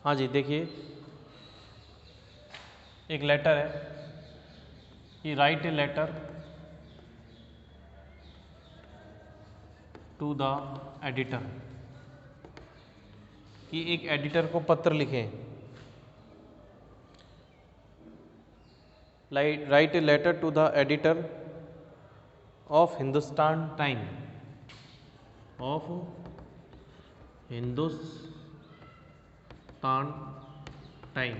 हाँ जी, देखिए एक लेटर है कि write a letter to the editor, कि एक एडिटर को पत्र लिखें। Write a letter to the editor of Hindustan time, of Hindustan time,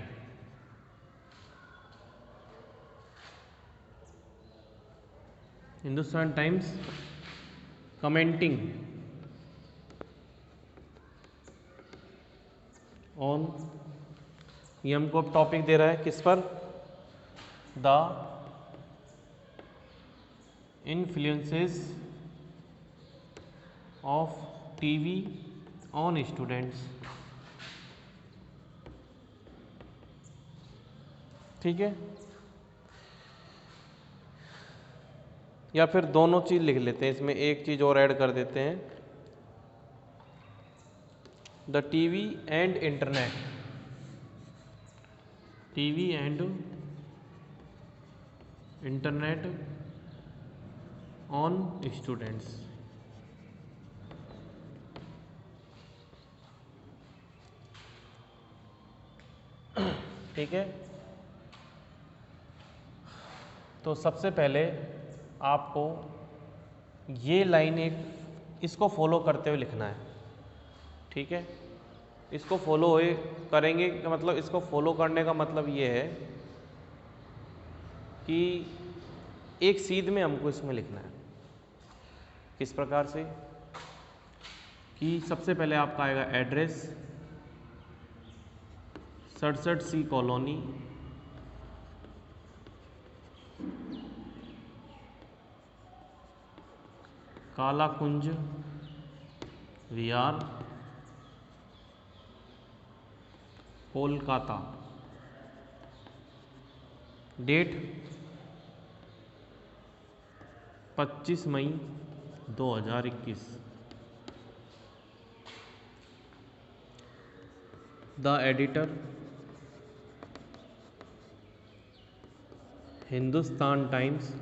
Hindustan times, commenting on, ये हमको अब टॉपिक दे रहा है किस पर, the influences of TV on students. ठीक है, या फिर दोनों चीज़ लिख लेते हैं, इसमें एक चीज़ और ऐड कर देते हैं, the TV and internet, TV and internet on students. ठीक है, तो सबसे पहले आपको ये लाइन एक इसको फॉलो करते हुए लिखना है। ठीक है, इसको फॉलो हुए करेंगे का मतलब, इसको फॉलो करने का मतलब ये है कि एक सीध में हमको इसमें लिखना है। किस प्रकार से कि सबसे पहले आपका आएगा address 67C colony, Kalakunj Vihar, Kolkata. Date 25 मई 2021। The editor Hindustan Times,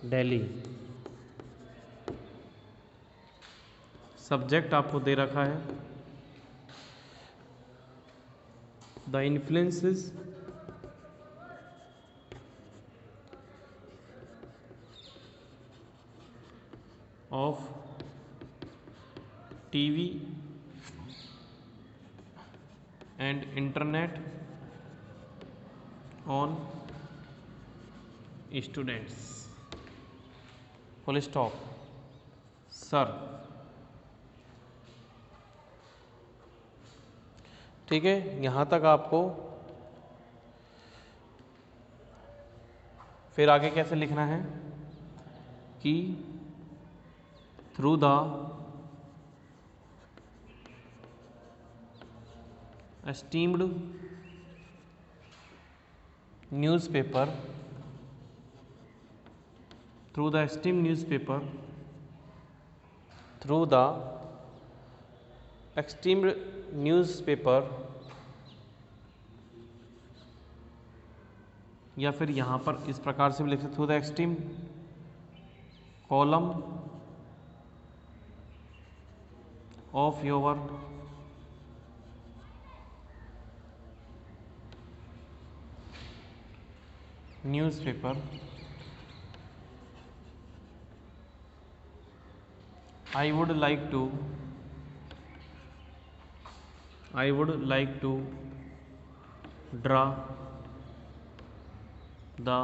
Delhi. Subject आपको दे रखा है the influences of TV and internet on students, full stop. Sir, ठीक है, यहाँ तक आपको फिर आगे कैसे लिखना है कि through the esteemed newspaper, through the esteemed newspaper, through the esteemed newspaper, या फिर यहाँ पर इस प्रकार से भी लिख सकते, through the esteemed column of your newspaper, I would like to draw the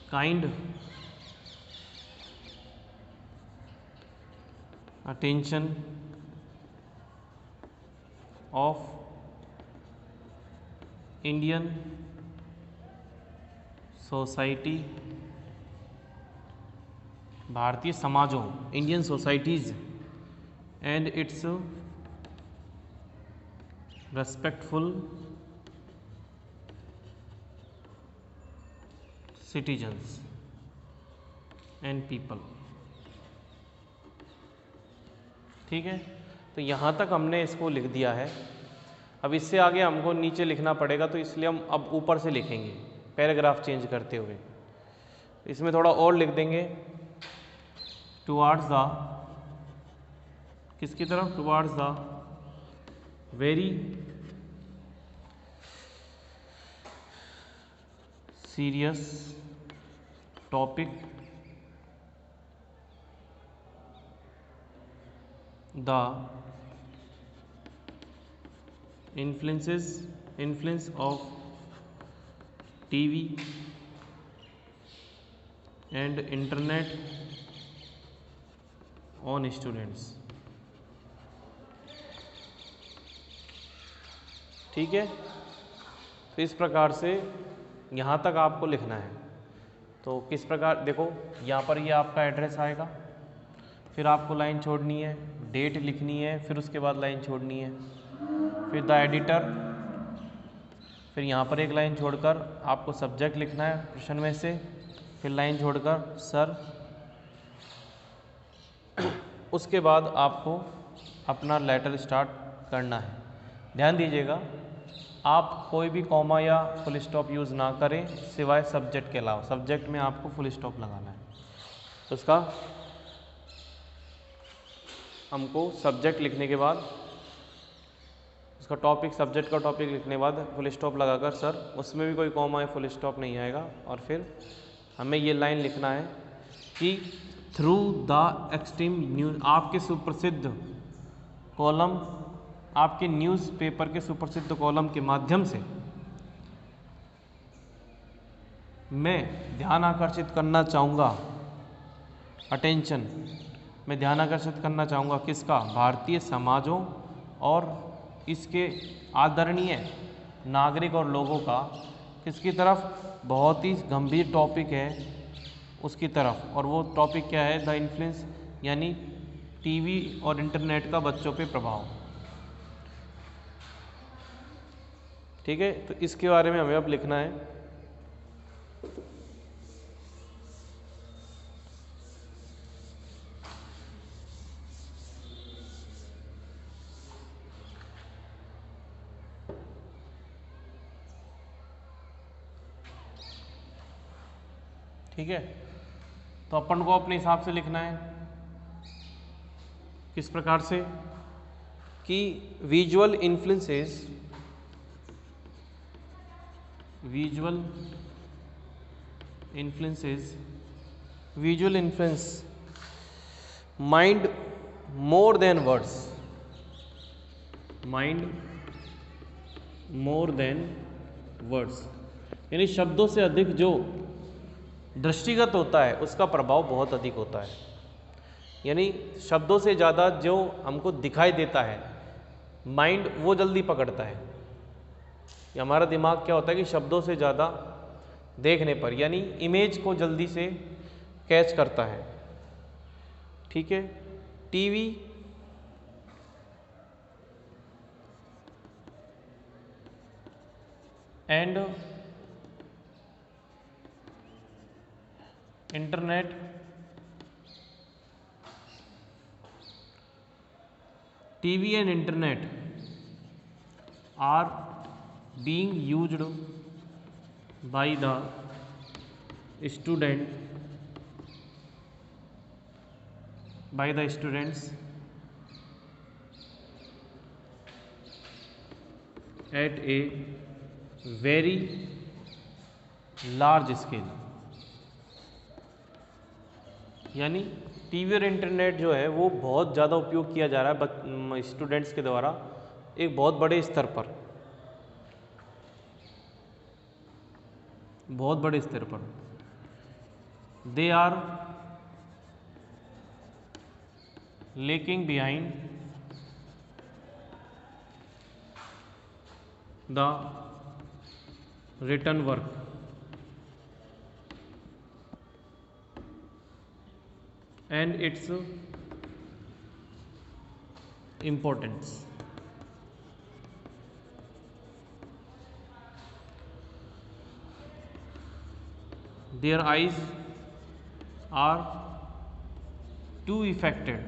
kind attention of Indian society, भारतीय समाजों, Indian societies and it's respectful citizens and people. ठीक है, तो यहाँ तक हमने इसको लिख दिया है। अब इससे आगे हमको नीचे लिखना पड़ेगा, तो इसलिए हम अब ऊपर से लिखेंगे पैराग्राफ चेंज करते हुए। इसमें थोड़ा और लिख देंगे, टुवार्ड्स द, किसकी तरफ, towards the very serious topic the influence of TV and internet on students। ठीक है, तो इस प्रकार से यहाँ तक आपको लिखना है। तो किस प्रकार, देखो यहाँ पर ये आपका एड्रेस आएगा, फिर आपको लाइन छोड़नी है, डेट लिखनी है, फिर उसके बाद लाइन छोड़नी है, फिर द एडिटर, फिर यहाँ पर एक लाइन छोड़कर आपको सब्जेक्ट लिखना है प्रश्न में से, फिर लाइन छोड़कर सर, उसके बाद आपको अपना लेटर स्टार्ट करना है। ध्यान दीजिएगा, आप कोई भी कॉमा या फुल स्टॉप यूज़ ना करें सिवाय सब्जेक्ट के अलावा। सब्जेक्ट में आपको फुल स्टॉप लगाना है। तो उसका हमको सब्जेक्ट लिखने के बाद, उसका टॉपिक, सब्जेक्ट का टॉपिक लिखने के बाद फुल स्टॉप लगाकर सर, उसमें भी कोई कॉमा या फुल स्टॉप नहीं आएगा, और फिर हमें ये लाइन लिखना है कि थ्रू द एक्सट्रीम न्यूज़, आपके सुप्रसिद्ध कॉलम, आपके न्यूज़पेपर के सुप्रसिद्ध कॉलम के माध्यम से मैं ध्यान आकर्षित करना चाहूँगा, अटेंशन, मैं ध्यान आकर्षित करना चाहूँगा किसका, भारतीय समाजों और इसके आदरणीय नागरिक और लोगों का, किसकी तरफ, बहुत ही गंभीर टॉपिक है उसकी तरफ। और वो टॉपिक क्या है, द इन्फ्लुएंस, यानी टीवी और इंटरनेट का बच्चों पे प्रभाव। ठीक है, तो इसके बारे में हमें अब लिखना है। ठीक है, तो अपन को अपने हिसाब से लिखना है। किस प्रकार से कि visual influences, visual influence mind more than words, mind more than words, यानी शब्दों से अधिक जो दृष्टिगत होता है उसका प्रभाव बहुत अधिक होता है। यानी शब्दों से ज़्यादा जो हमको दिखाई देता है, माइंड वो जल्दी पकड़ता है। या हमारा दिमाग क्या होता है कि शब्दों से ज़्यादा देखने पर, यानी इमेज को जल्दी से कैच करता है। ठीक है, TV and internet TV and internet are being used by the students at a very large scale। यानी टीवी और इंटरनेट जो है वो बहुत ज़्यादा उपयोग किया जा रहा है स्टूडेंट्स के द्वारा एक बहुत बड़े स्तर पर, बहुत बड़े स्तर पर। They are lacking behind the written work and its importance. their eyes are too affected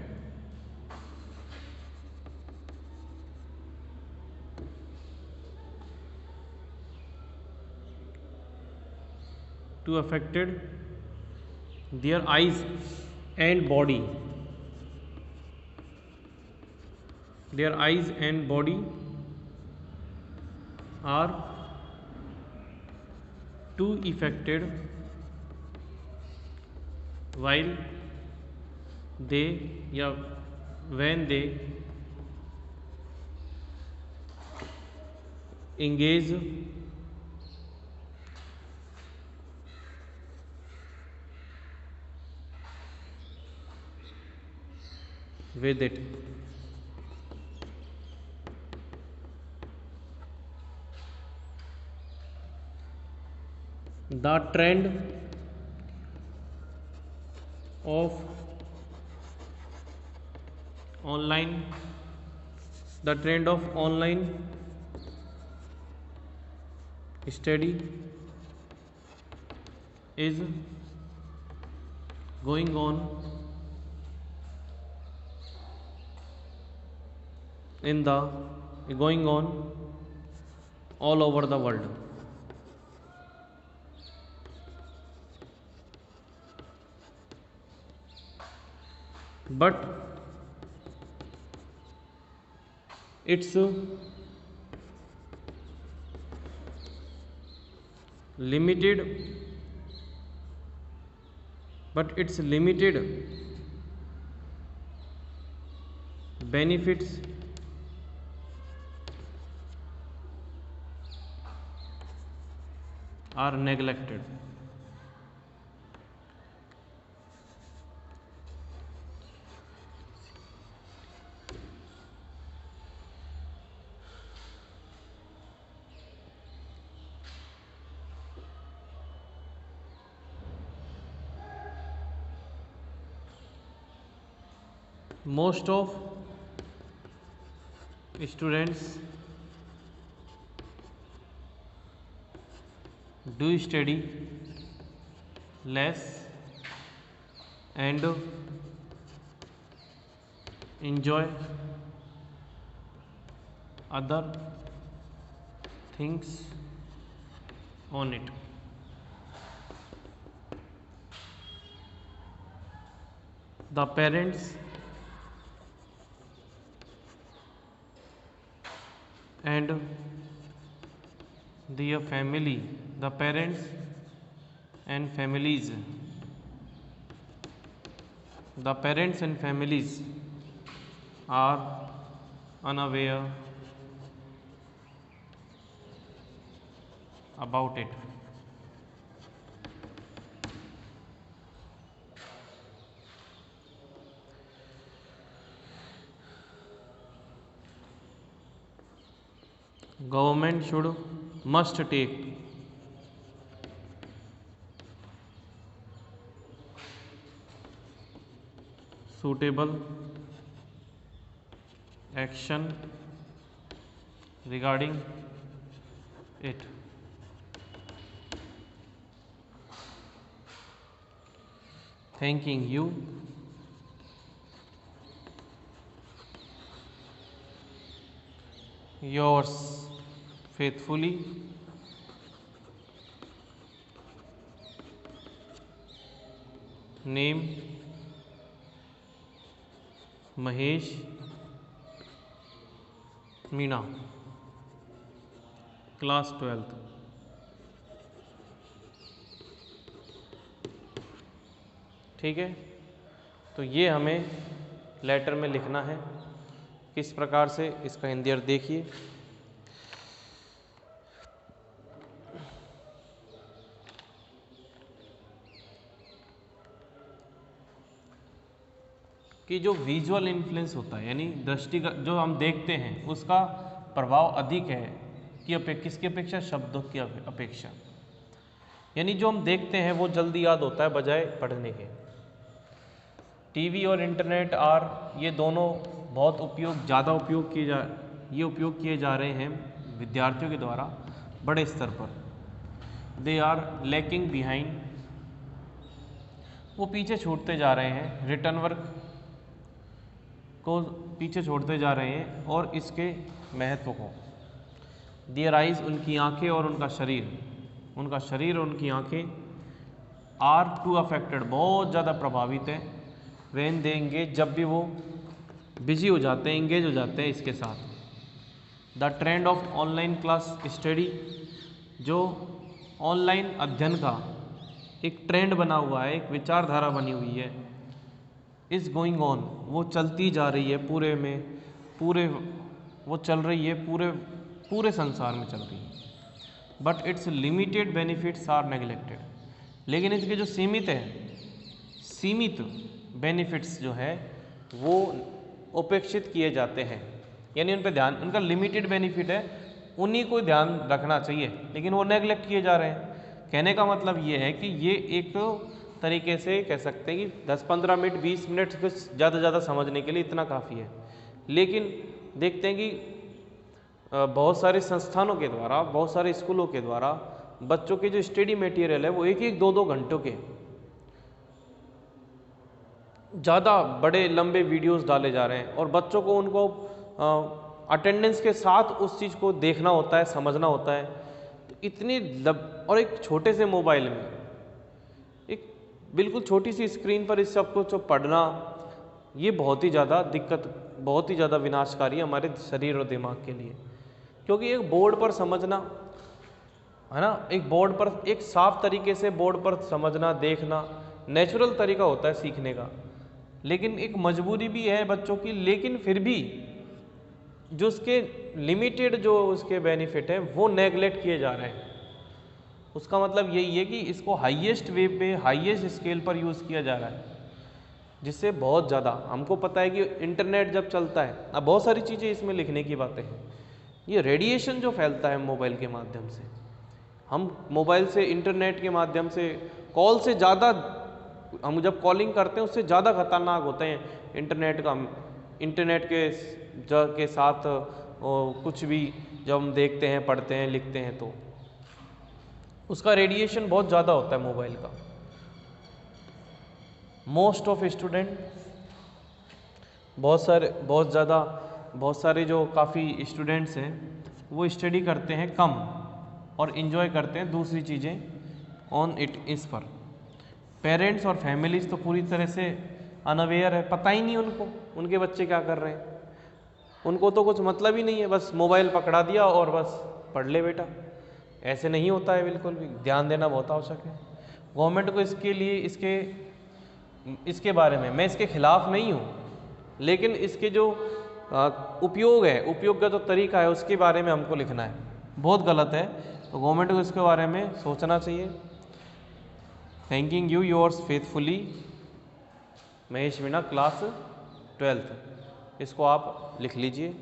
their eyes and body are too affected while they या when they engage with it. The trend of online study is going on all over the world. But it's limited benefits are neglected. Most of students do study less and enjoy other things on it. The parents and their family, the parents and families are unaware about it. Government must take suitable action regarding it. Thanking you. Yours faithfully, name Mahesh Meena, class 12th। ठीक है, तो ये हमें letter में लिखना है। किस प्रकार से, इसका हिंदी अर्थ देखिए। कि जो विजुअल इन्फ्लुएंस होता है, यानी दृष्टिगत जो हम देखते हैं उसका प्रभाव अधिक है किसकी अपेक्षा, शब्दों की अपेक्षा। यानी जो हम देखते हैं वो जल्दी याद होता है बजाय पढ़ने के। टीवी और इंटरनेट ये दोनों बहुत ज़्यादा उपयोग किए जा रहे हैं विद्यार्थियों के द्वारा बड़े स्तर पर। दे आर लैकिंग बिहाइंड वो पीछे छूटते जा रहे हैं, रिटर्न वर्क को पीछे छोड़ते जा रहे हैं और इसके महत्व को। देयर आइज, उनकी आंखें और उनका शरीर और उनकी आंखें आर टू अफेक्टेड, बहुत ज़्यादा प्रभावित है। व्हेन दे एंगेज, जब भी वो बिजी हो जाते हैं, एंगेज हो जाते हैं इसके साथ। The trend of online class study, जो ऑनलाइन अध्ययन का एक ट्रेंड बना हुआ है, एक विचारधारा बनी हुई है, इज़ गोइंग ऑन, वो चलती जा रही है वो चल रही है पूरे संसार में चल रही है। But its limited benefits are neglected, लेकिन इसके जो सीमित बेनिफिट्स जो है वो उपेक्षित किए जाते हैं, यानी उन पे ध्यान, उनका लिमिटेड बेनिफिट है, उन्हीं को ध्यान रखना चाहिए, लेकिन वो नेग्लेक्ट किए जा रहे हैं। कहने का मतलब ये है कि ये एक तरीके से कह सकते हैं कि 10-15 मिनट 20 मिनट कुछ ज़्यादा समझने के लिए इतना काफ़ी है। लेकिन देखते हैं कि बहुत सारे संस्थानों के द्वारा, बहुत सारे स्कूलों के द्वारा बच्चों के जो स्टडी मटेरियल है वो 1-2 घंटों के ज़्यादा बड़े लंबे वीडियोस डाले जा रहे हैं और बच्चों को उनको अटेंडेंस के साथ उस चीज़ को देखना होता है, समझना होता है। तो इतनी और एक छोटे से मोबाइल में, एक बिल्कुल छोटी सी स्क्रीन पर इस सब को पढ़ना, ये बहुत ही ज़्यादा दिक्कत, बहुत ही ज़्यादा विनाशकारी है हमारे शरीर और दिमाग के लिए। क्योंकि एक बोर्ड पर समझना है ना, एक बोर्ड पर एक साफ तरीके से बोर्ड पर समझना, देखना नेचुरल तरीका होता है सीखने का, लेकिन एक मजबूरी भी है बच्चों की। लेकिन फिर भी जो उसके लिमिटेड जो उसके बेनिफिट हैं वो नेगलेक्ट किए जा रहे हैं। उसका मतलब यही है कि इसको हाईएस्ट वे पे, हाईएस्ट स्केल पर यूज़ किया जा रहा है, जिससे बहुत ज़्यादा, हमको पता है कि इंटरनेट जब चलता है, अब बहुत सारी चीज़ें इसमें लिखने की बातें हैं, ये रेडिएशन जो फैलता है मोबाइल के माध्यम से, हम मोबाइल से, इंटरनेट के माध्यम से कॉल से ज़्यादा, हम जब कॉलिंग करते हैं उससे ज़्यादा खतरनाक होते हैं इंटरनेट के साथ कुछ भी जब हम देखते हैं, पढ़ते हैं, लिखते हैं तो उसका रेडिएशन बहुत ज़्यादा होता है मोबाइल का। मोस्ट ऑफ स्टूडेंट, बहुत सारे जो काफ़ी स्टूडेंट्स हैं वो स्टडी करते हैं कम और इन्जॉय करते हैं दूसरी चीज़ें ऑन इट, इस पर। पेरेंट्स और फैमिलीज तो पूरी तरह से अनअवेयर है, पता ही नहीं उनको उनके बच्चे क्या कर रहे हैं, उनको तो कुछ मतलब ही नहीं है, बस मोबाइल पकड़ा दिया और बस पढ़ ले बेटा। ऐसे नहीं होता है, बिल्कुल भी ध्यान देना बहुत आवश्यक है। गवर्नमेंट को इसके लिए, इसके बारे में, मैं इसके खिलाफ नहीं हूँ, लेकिन इसके जो उपयोग का जो तरीका है उसके बारे में हमको लिखना है, बहुत गलत है, तो गवर्नमेंट को इसके बारे में सोचना चाहिए। Thanking you, yours faithfully Mahesh Meena, class 12th। इसको आप लिख लीजिए।